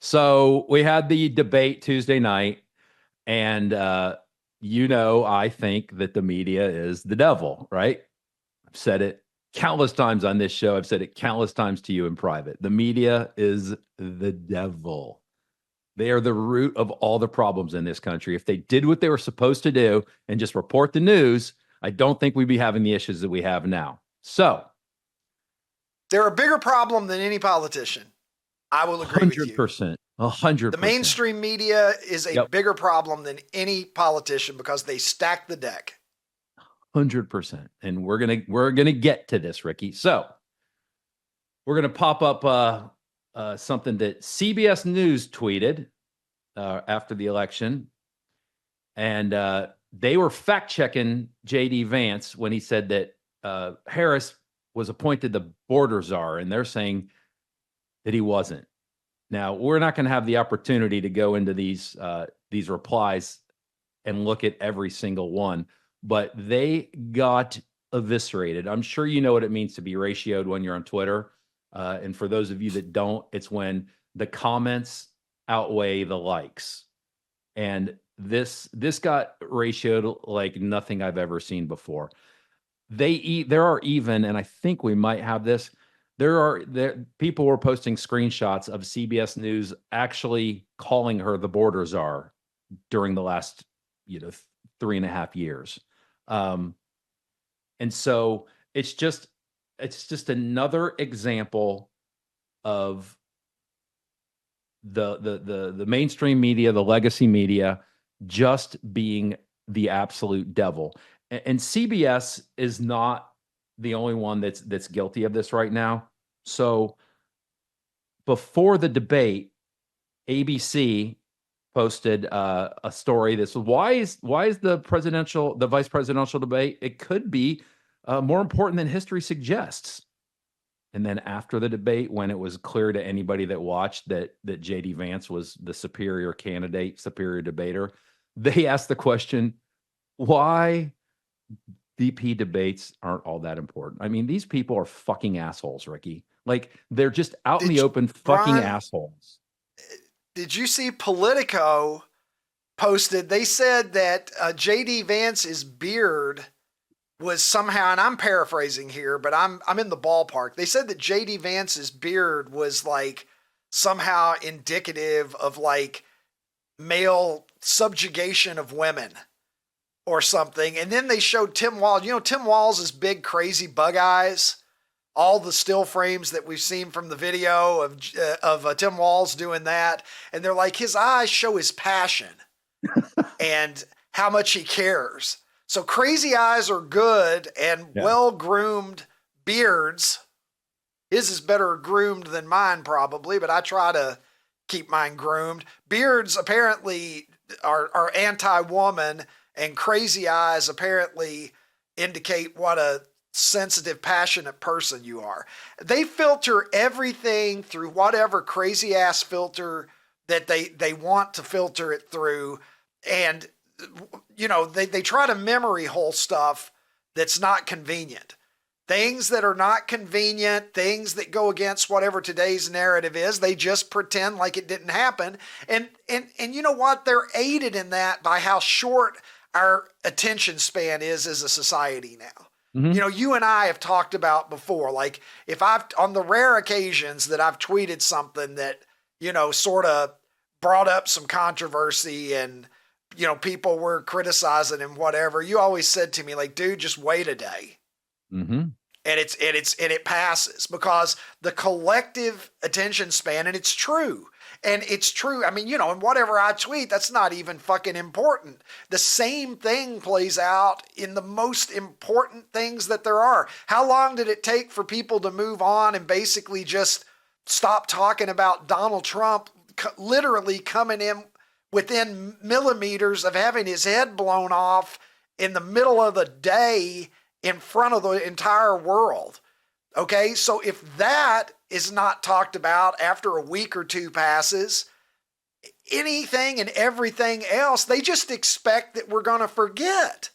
So we had the debate Tuesday night, and I think that the media is the devil, right? I've said it countless times on this show. I've said it countless times to you in private. The media is the devil. They are the root of all the problems in this country. If they did what they were supposed to do and just report the news, I don't think we'd be having the issues that we have now. So, They're a bigger problem than any politician. I will agree with you. 100%, 100%. The mainstream media is a Yep. bigger problem than any politician because they stack the deck. 100%. And we're gonna get to this, Ricky. So we're gonna pop up something that CBS News tweeted after the election, and they were fact checking JD Vance when he said that Harris was appointed the border czar, and they're saying that he wasn't. Now we're not going to have the opportunity to go into these replies and look at every single one, but they got eviscerated. I'm sure you know what it means to be ratioed when you're on Twitter. And for those of you that don't, it's when the comments outweigh the likes. And this got ratioed like nothing I've ever seen before. There are even, and I think we might have this. There people were posting screenshots of CBS News actually calling her the border czar during the last 3.5 years. And so it's just another example of the mainstream media, the legacy media, just being the absolute devil. And CBS is not the only one that's guilty of this right now. So before the debate, ABC posted a story that says, why is the vice presidential debate? It could be more important than history suggests. And then after the debate, when it was clear to anybody that watched that JD Vance was the superior candidate, superior debater, they asked the question, why VP debates aren't all that important. I mean, these people are fucking assholes, Ricky. Like, they're just out in the open fucking Brian, assholes. did you see Politico posted? They said that JD Vance's beard was somehow, and I'm paraphrasing here, but I'm in the ballpark. They said that JD Vance's beard was like somehow indicative of like male subjugation of women or something. And then they showed Tim Walz. You know, Tim Walz's big crazy bug eyes. All the still frames that we've seen from the video of Tim Walz doing that, and they're like, his eyes show his passion and how much he cares. So crazy eyes are good, and well-groomed beards. His is better groomed than mine probably, but I try to keep mine groomed. Beards apparently are anti-woman, and crazy eyes apparently indicate what a sensitive, passionate person you are. They filter everything through whatever crazy ass filter that they want to filter it through. And, they try to memory hole stuff that's not convenient. Things that are not convenient, things that go against whatever today's narrative is, they just pretend like it didn't happen. And you know what? They're aided in that by how short our attention span is as a society now. Mm-hmm. You and I have talked about before, like if on the rare occasions that I've tweeted something that, sort of brought up some controversy and, people were criticizing and whatever, you always said to me like, dude, just wait a day. Mm-hmm. And it passes because the collective attention span, and it's true. And it's true. I mean, and whatever I tweet, that's not even fucking important. The same thing plays out in the most important things that there are. How long did it take for people to move on and basically just stop talking about Donald Trump literally coming in within millimeters of having his head blown off in the middle of the day in front of the entire world? Okay, so if that is not talked about after a week or two passes, anything and everything else, they just expect that we're going to forget.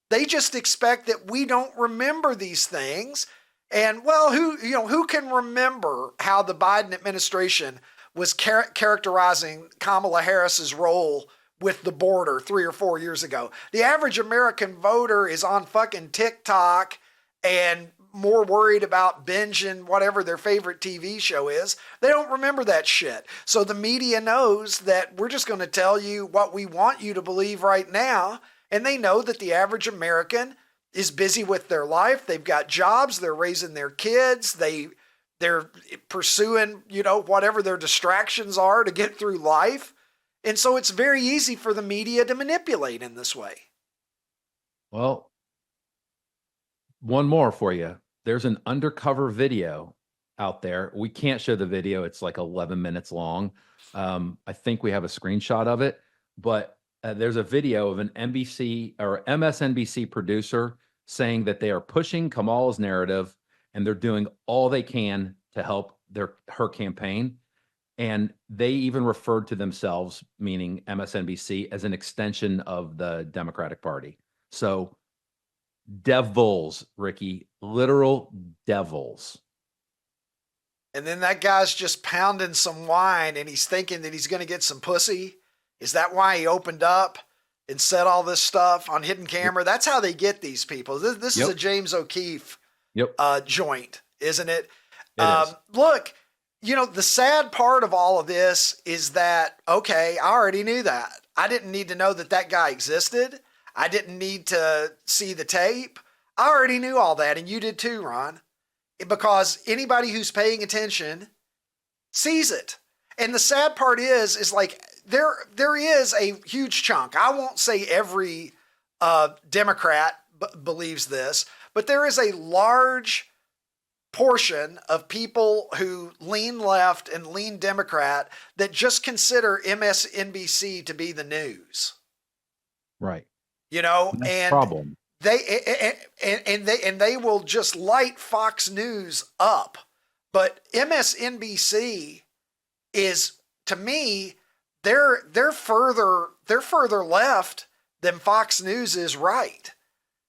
They just expect that we don't remember these things. And well, who can remember how the Biden administration was characterizing Kamala Harris's role with the border 3 or 4 years ago. The average American voter is on fucking TikTok and more worried about binging whatever their favorite TV show is. They don't remember that shit. So the media knows that we're just going to tell you what we want you to believe right now. And they know that the average American is busy with their life. They've got jobs. They're raising their kids. They're pursuing, whatever their distractions are to get through life. And so it's very easy for the media to manipulate in this way. Well, one more for you. There's an undercover video out there. We can't show the video. It's like 11 minutes long. I think we have a screenshot of it, but there's a video of an NBC or MSNBC producer saying that they are pushing Kamala's narrative and they're doing all they can to help her campaign. And they even referred to themselves, meaning MSNBC, as an extension of the Democratic Party. So devils, Ricky, literal devils. And then that guy's just pounding some wine and he's thinking that he's going to get some pussy. Is that why he opened up and said all this stuff on hidden camera? That's how they get these people. This is a James O'Keefe joint, isn't it? Look, the sad part of all of this is that, okay, I already knew that. I didn't need to know that guy existed. I didn't need to see the tape. I already knew all that, and you did too, Ron, because anybody who's paying attention sees it. And the sad part is like there is a huge chunk. I won't say every Democrat believes this, but there is a large portion of people who lean left and lean Democrat that just consider MSNBC to be the news. Right. And problem. They will just light Fox News up. But MSNBC is, to me, they're further left than Fox News is right.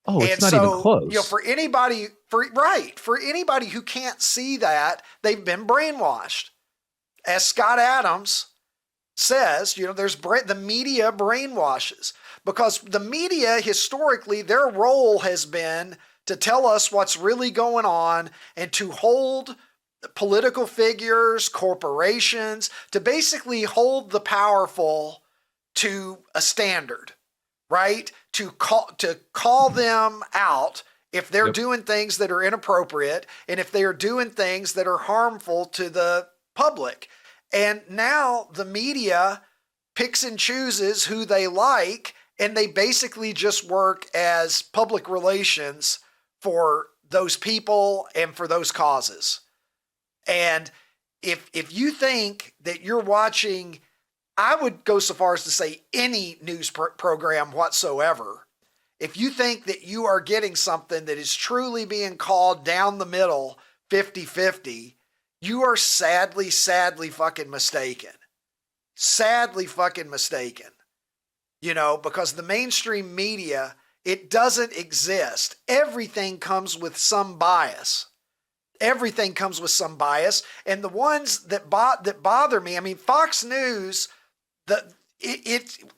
Oh, it's not even close. For anybody who can't see that, they've been brainwashed. As Scott Adams says, the media brainwashes, because the media historically, their role has been to tell us what's really going on and to hold political figures, corporations, to basically hold the powerful to a standard, right? To call them out if they're doing things that are inappropriate and if they are doing things that are harmful to the public. And now the media picks and chooses who they like, and they basically just work as public relations for those people and for those causes. And if you think that you're watching, I would go so far as to say any news program whatsoever, if you think that you are getting something that is truly being called down the middle 50-50, you are sadly fucking mistaken. Sadly fucking mistaken. Because the mainstream media, it doesn't exist. Everything comes with some bias. Everything comes with some bias. And the ones that bother me, Fox News,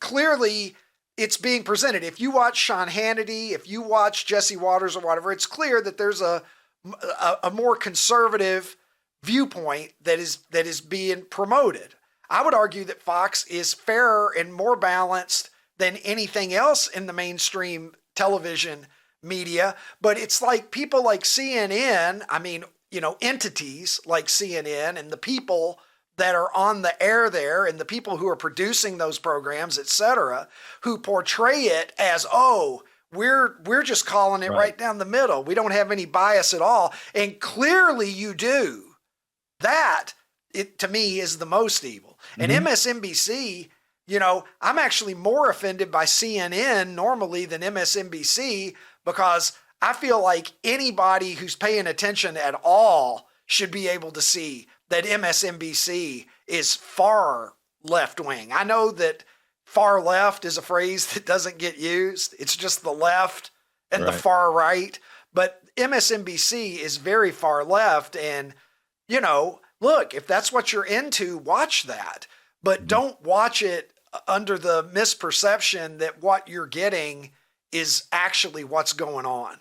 clearly it's being presented. If you watch Sean Hannity, if you watch Jesse Waters or whatever, it's clear that there's a more conservative viewpoint that is being promoted. I would argue that Fox is fairer and more balanced than anything else in the mainstream television media. But it's like people like CNN, entities like CNN and the people that are on the air there and the people who are producing those programs, etc., who portray it as, we're just calling it right down the middle. We don't have any bias at all. And clearly you do. That, to me, is the most evil. And MSNBC, I'm actually more offended by CNN normally than MSNBC, because I feel like anybody who's paying attention at all should be able to see that MSNBC is far left wing. I know that far left is a phrase that doesn't get used. It's just the left and the far right. But MSNBC is very far left. And, look, if that's what you're into, watch that. But don't watch it under the misperception that what you're getting is actually what's going on.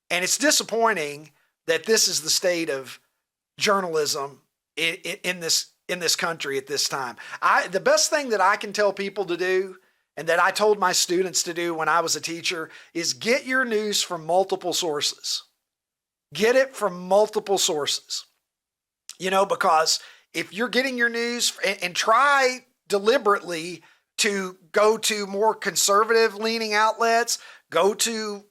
And it's disappointing that this is the state of journalism in this country at this time. The best thing that I can tell people to do, and that I told my students to do when I was a teacher, is get your news from multiple sources. Get it from multiple sources. Because if you're getting your news, and try deliberately to go to more conservative leaning outlets, go to,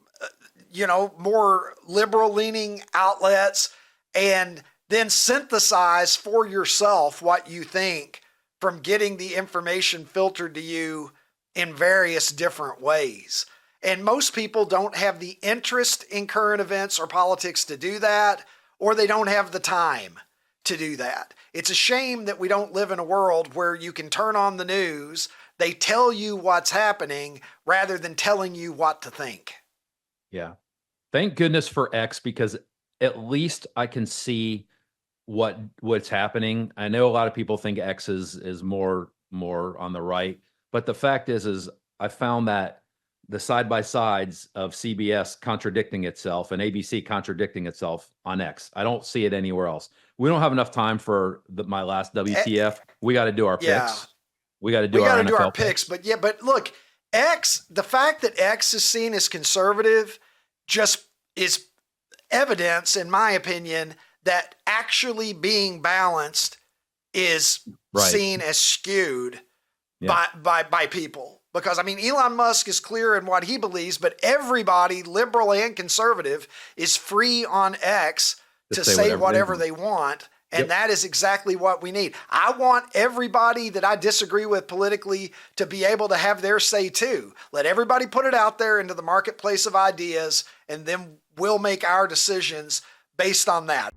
more liberal leaning outlets, and then synthesize for yourself what you think from getting the information filtered to you in various different ways. And most people don't have the interest in current events or politics to do that, or they don't have the time to do that. It's a shame that we don't live in a world where you can turn on the news, they tell you what's happening rather than telling you what to think. Yeah. Thank goodness for X, because at least I can see what's happening. I know a lot of people think X is more on the right, but the fact is I found that the side-by-sides of CBS contradicting itself and ABC contradicting itself on X. I don't see it anywhere else. We don't have enough time for my last WTF. We got to do our picks. We got to do our picks. But look, X, the fact that X is seen as conservative just is evidence, in my opinion, that actually being balanced is seen as skewed by people. Because, Elon Musk is clear in what he believes, but everybody, liberal and conservative, is free on X to say whatever they want. And that is exactly what we need. I want everybody that I disagree with politically to be able to have their say too. Let everybody put it out there into the marketplace of ideas, and then we'll make our decisions based on that.